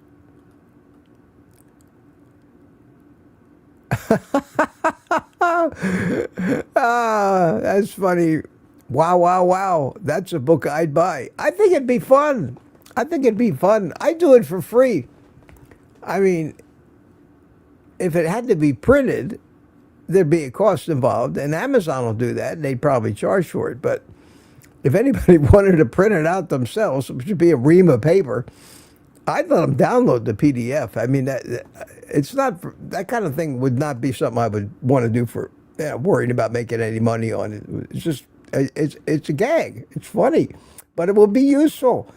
That's funny. Wow. That's a book I'd buy. I think it'd be fun. I do it for free. I mean, if it had to be printed, there'd be a cost involved, and Amazon will do that. They'd probably charge for it. But if anybody wanted to print it out themselves, it should be a ream of paper. I'd let them download the PDF. I mean, it's not that kind of thing would not be something I would want to do for worrying about making any money on it. It's just it's a gag. It's funny, but it will be useful.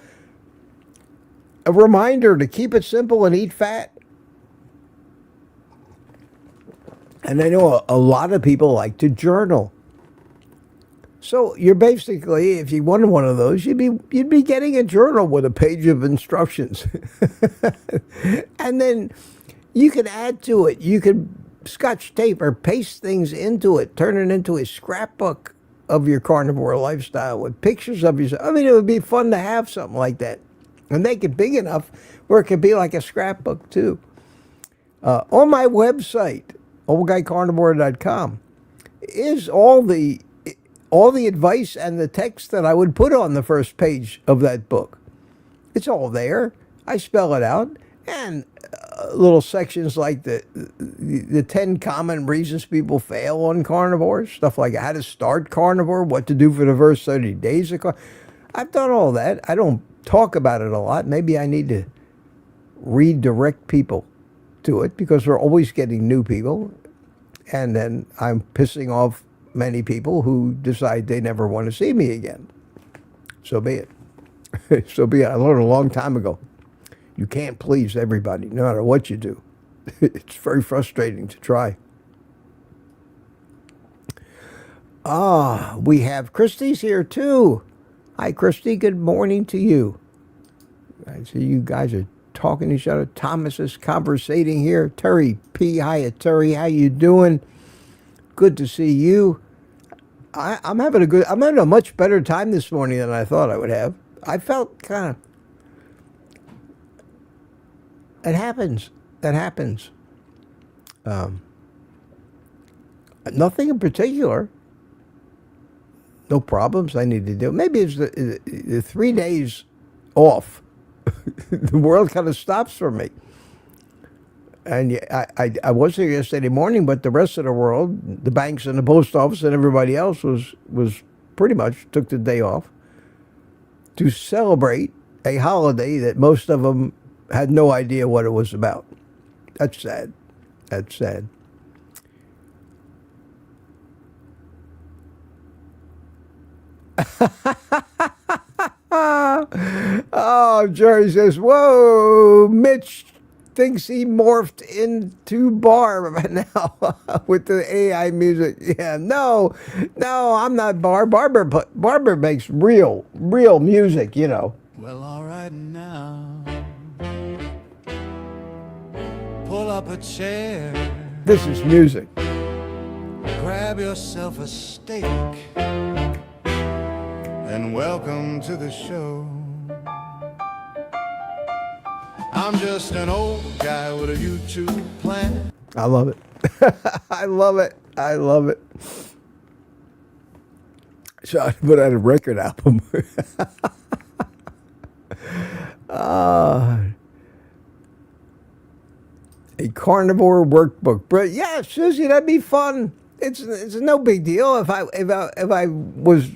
A reminder to keep it simple and eat fat. And I know a lot of people like to journal. So you're basically, if you wanted one of those, you'd be getting a journal with a page of instructions. And then you can add to it. You could scotch tape or paste things into it, turn it into a scrapbook of your carnivore lifestyle with pictures of yourself. I mean, it would be fun to have something like that. And make it big enough where it could be like a scrapbook too. On my website, OldGuyCarnivore.com, is all the advice and the text that I would put on the first page of that book. It's all there. I spell it out. And little sections like the 10 common reasons people fail on carnivores, stuff like how to start carnivore, what to do for the first 30 days of carnivore. I've done all that. I don't talk about it a lot. Maybe I need to redirect people to it because we're always getting new people. And then I'm pissing off many people who decide they never want to see me again. So be it. So be it. I learned a long time ago. You can't please everybody, no matter what you do. It's very frustrating to try. We have Christy's here too. Hi, Christy. Good morning to you. I see you guys are talking to each other. Thomas is conversating here. Terry P. Hi, Terry. How you doing? Good to see you. I'm having a much better time this morning than I thought I would have. I felt kind of. It happens. That happens. Nothing in particular. No problems I need to do. Maybe it's the 3 days off. The world kind of stops for me. And I was here yesterday morning, but the rest of the world, the banks and the post office and everybody else was pretty much took the day off to celebrate a holiday that most of them had no idea what it was about. That's sad. That's sad. Oh, Jerry says, whoa, Mitch thinks he morphed into Barb now with the AI music. Yeah, no, I'm not Barb. Barber makes real music, you know. Well, all right now. Pull up a chair. This is music. Grab yourself a steak. And welcome to the show. I'm just an old guy with a YouTube plan. I love it. I love it. I love it. So I put out a record album. A carnivore workbook. But yeah, Susie, that'd be fun. It's no big deal. If I was,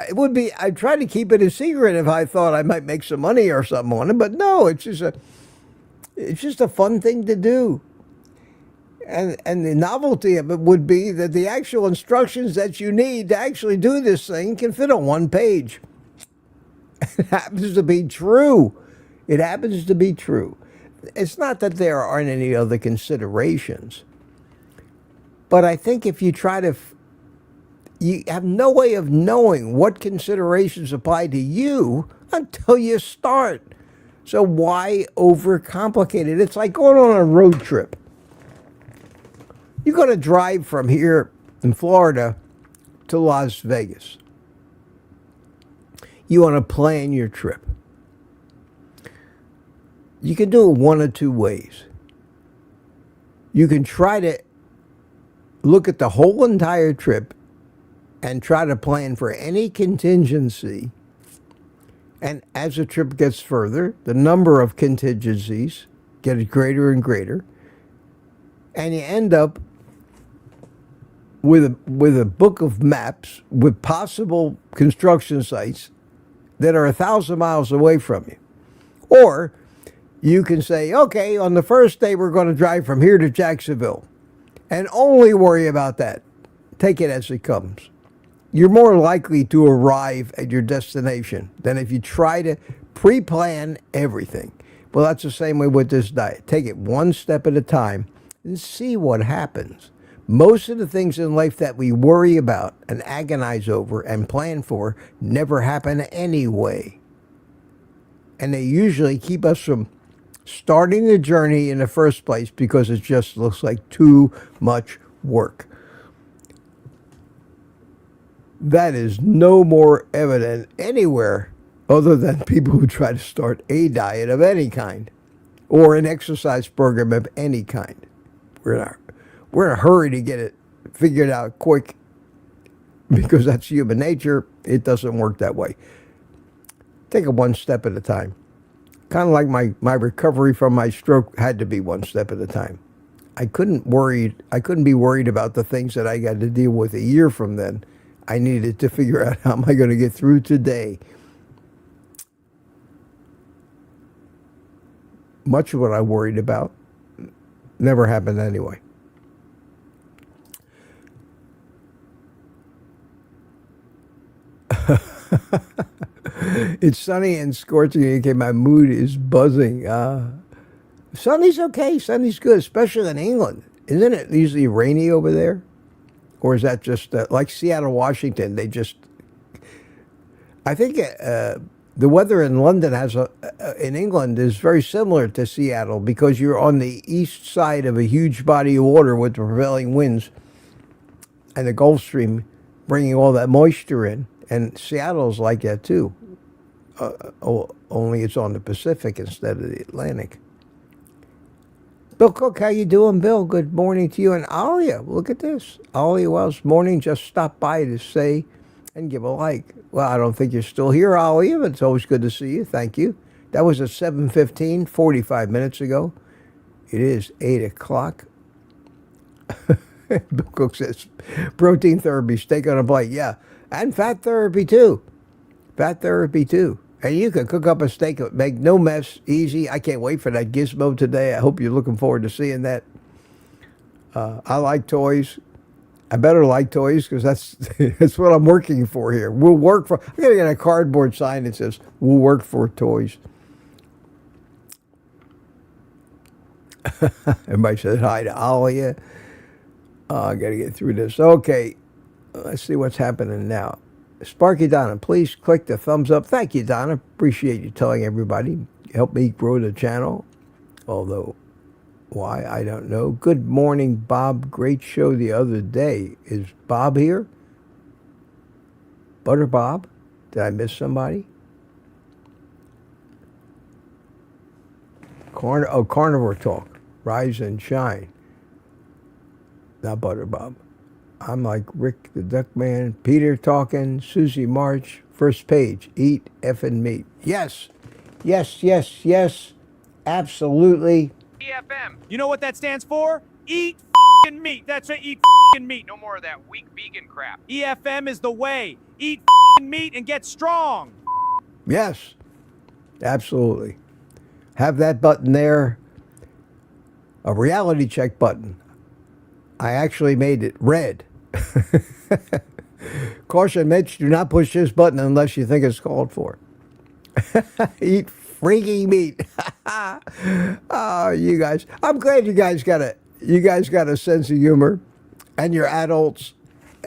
it would be. I'd try to keep it a secret if I thought I might make some money or something on it. But no, it's just a fun thing to do. And the novelty of it would be that the actual instructions that you need to actually do this thing can fit on one page. It happens to be true. It happens to be true. It's not that there aren't any other considerations. But I think if you try to, you have no way of knowing what considerations apply to you until you start. So why overcomplicate it? It's like going on a road trip. You're going to drive from here in Florida to Las Vegas. You want to plan your trip. You can do it one of two ways. You can try to look at the whole entire trip and try to plan for any contingency. And as the trip gets further, the number of contingencies gets greater and greater. And you end up with a book of maps with possible construction sites that are 1,000 miles away from you. Or you can say, okay, on the first day we're going to drive from here to Jacksonville and only worry about that. Take it as it comes. You're more likely to arrive at your destination than if you try to pre-plan everything. Well, that's the same way with this diet. Take it one step at a time and see what happens. Most of the things in life that we worry about and agonize over and plan for never happen anyway. And they usually keep us from starting the journey in the first place because it just looks like too much work. That is no more evident anywhere other than people who try to start a diet of any kind or an exercise program of any kind. We're in a hurry to get it figured out quick because that's human nature. It doesn't work that way. Take it one step at a time. Kind of like my recovery from my stroke had to be one step at a time. I couldn't be worried about the things that I got to deal with a year from then. I needed to figure out how am I going to get through today. Much of what I worried about never happened anyway. It's sunny and scorching. Okay, my mood is buzzing. Sunny's okay. Sunny's good, especially in England. Isn't it usually rainy over there? Or is that just like Seattle, Washington? I think the weather in London in England is very similar to Seattle because you're on the east side of a huge body of water with the prevailing winds and the Gulf Stream bringing all that moisture in. And Seattle's like that too. Only it's on the Pacific instead of the Atlantic. Bill Cook, how you doing, Bill? Good morning to you. And Alia, look at this. Alia Wells, morning, just stopped by to say and give a like. Well, I don't think you're still here, Ollie, but it's always good to see you. Thank you. That was at 7:15, 45 minutes ago. It is 8 o'clock. Bill Cook says, protein therapy, steak on a plate. Yeah, and fat therapy too. Fat therapy too. And you can cook up a steak, make no mess, easy. I can't wait for that gizmo today. I hope you're looking forward to seeing that. I like toys. I better like toys because that's what I'm working for here. We'll work for. I'm gonna get a cardboard sign that says "We'll work for toys." Everybody says hi to Alia. I got to get through this. Okay, let's see what's happening now. Sparky Donna, please click the thumbs up. Thank you, Donna. Appreciate you telling everybody. Help me grow the channel. Although, why, I don't know. Good morning, Bob. Great show the other day. Is Bob here? Butter Bob? Did I miss somebody? Carnivore Talk. Rise and shine. Not Butter Bob. I'm like Rick the Duck Man. Peter talking. Susie March. First page. Eat effing meat. Yes. Yes, yes, yes. Absolutely. EFM. You know what that stands for? Eat f***ing meat. That's right, eat f***ing meat. No more of that weak vegan crap. EFM is the way. Eat f***ing meat and get strong. Yes. Absolutely. Have that button there. A reality check button. I actually made it red. Caution, Mitch, do not push this button unless you think it's called for. Eat freaking meat. Oh, you guys. I'm glad you guys got a sense of humor, and you're adults,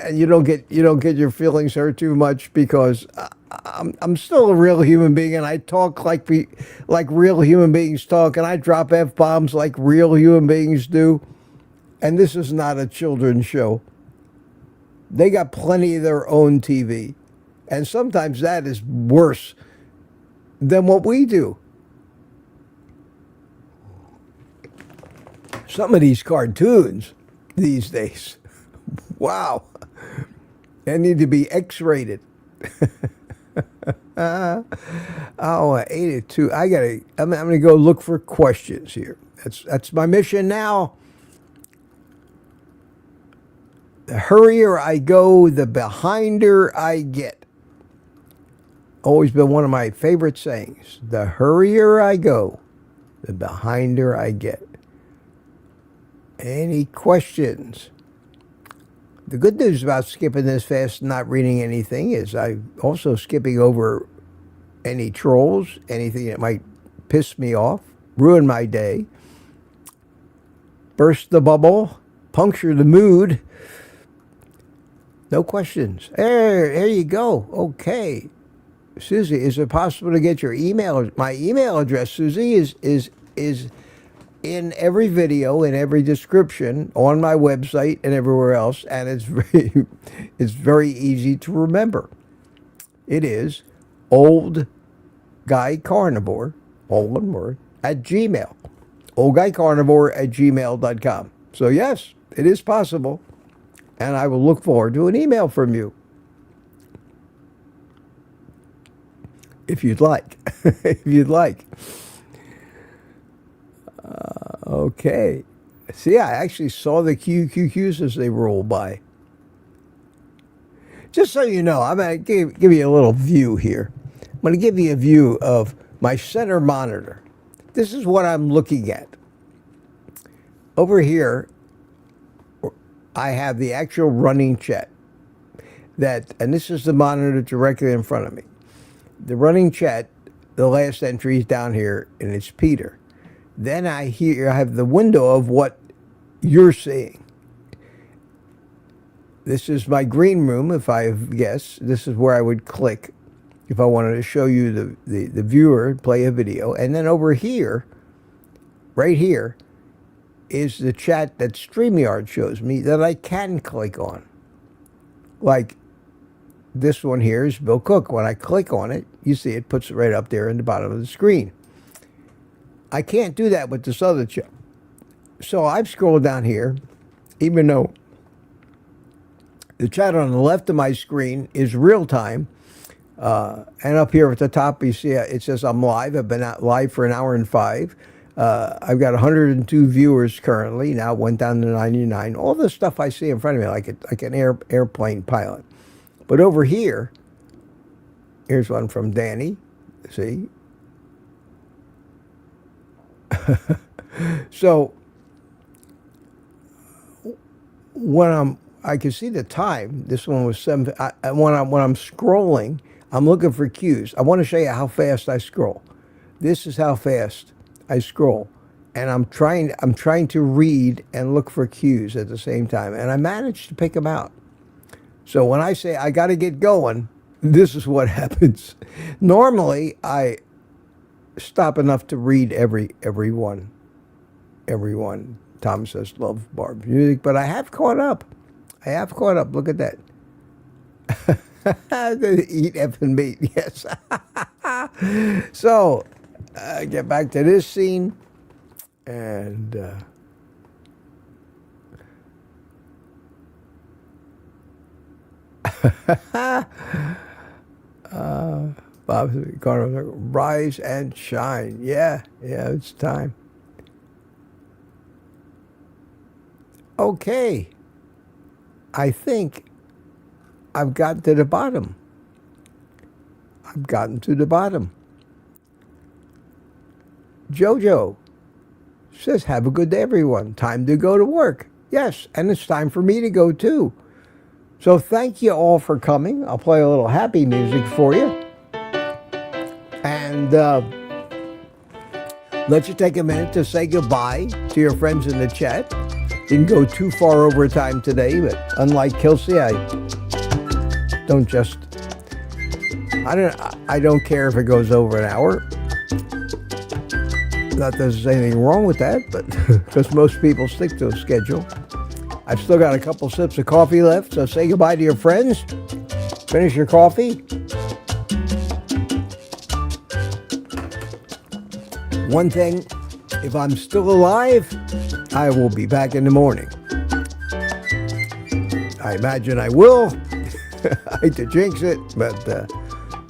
and you don't get your feelings hurt too much because I'm still a real human being, and I talk like real human beings talk, and I drop F-bombs like real human beings do. And this is not a children's show. They got plenty of their own TV. And sometimes that is worse than what we do. Some of these cartoons these days, wow, they need to be X-rated. Oh, 82. I'm gonna go look for questions here. That's my mission now. The hurrier I go, the behinder I get. Always been one of my favorite sayings. The hurrier I go, the behinder I get. Any questions? The good news about skipping this fast and not reading anything is I'm also skipping over any trolls, anything that might piss me off, ruin my day, burst the bubble, puncture the mood. No questions. There you go. Okay. Susie, is it possible to get your email? My email address, Susie, is in every video, in every description, on my website and everywhere else, and it's very easy to remember. It is OldGuyCarnivore, all one word, at Gmail. OldGuyCarnivore at gmail.com. So yes, it is possible. And I will look forward to an email from you. If you'd like. If you'd like. Okay. See, I actually saw the QQQs as they roll by. Just so you know, I'm going to give you a little view here. I'm going to give you a view of my center monitor. This is what I'm looking at. Over here, I have the actual running chat. And this is the monitor directly in front of me. The running chat, the last entry is down here, and it's Peter. Then I have the window of what you're seeing. This is my green room, if I guess. This is where I would click if I wanted to show you the viewer, play a video. And then over here, right here, is the chat that StreamYard shows me that I can click on. Like this one here is Bill Cook. When I click on it, you see it puts it right up there in the bottom of the screen. I can't do that with this other chat. So I've scrolled down here, even though The chat on the left of my screen is real time. And up here at the top, you see it says I'm live. I've been out live for an hour and 5. I've got 102 viewers currently. Now it went down to 99. All the stuff I see in front of me, like an airplane pilot. But over here, here's one from Danny. See? So when I can see the time. This one was 7. When I'm scrolling, I'm looking for cues. I want to show you how fast I scroll. This is how fast I scroll, and I'm trying to read and look for cues at the same time, and I managed to pick them out. So when I say I got to get going, this is what happens. Normally, I stop enough to read every one. Tom says, love Barb's music, but I have caught up. Look at that. Eat effing meat, yes. So, get back to this scene. And Bob's Carnivore, rise and shine. Yeah, it's time. Okay. I think I've gotten to the bottom. Jojo says, have a good day, everyone. Time to go to work. Yes, and it's time for me to go, too. So thank you all for coming. I'll play a little happy music for you. And let you take a minute to say goodbye to your friends in the chat. Didn't go too far over time today, but unlike Kelsey, I don't care if it goes over an hour. Not that there's anything wrong with that, but because most people stick to a schedule. I've still got a couple sips of coffee left, so say goodbye to your friends. Finish your coffee. One thing, if I'm still alive, I will be back in the morning. I imagine I will. I hate to jinx it, but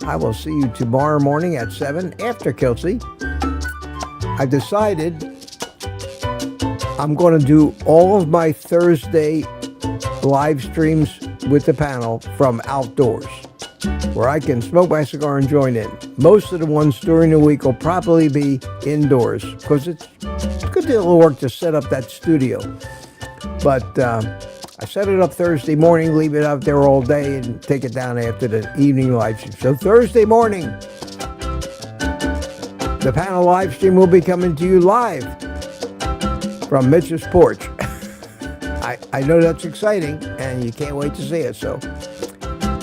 I will see you tomorrow morning at 7 after Kelsey. I decided I'm going to do all of my Thursday live streams with the panel from outdoors, where I can smoke my cigar and join in. Most of the ones during the week will probably be indoors, because it's a good deal of work to set up that studio. But I set it up Thursday morning, leave it out there all day, and take it down after the evening live stream. So Thursday morning, the panel live stream will be coming to you live from Mitch's porch. I know that's exciting, and you can't wait to see it. So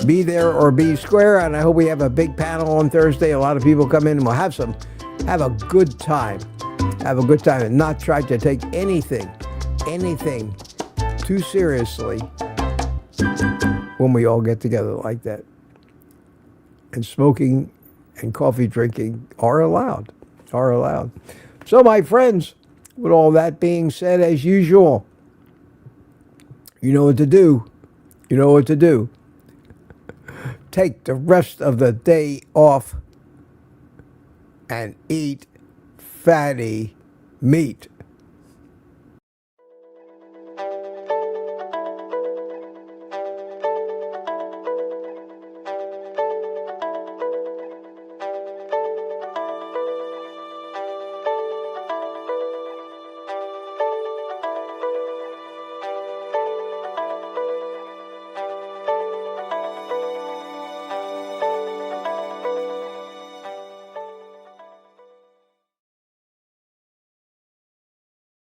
be there or be square, and I hope we have a big panel on Thursday. A lot of people come in, and we'll have a good time. Have a good time, and not try to take anything too seriously when we all get together like that. And smoking and coffee drinking are allowed. So, my friends, with all that being said, as usual, you know what to do. Take the rest of the day off and eat fatty meat.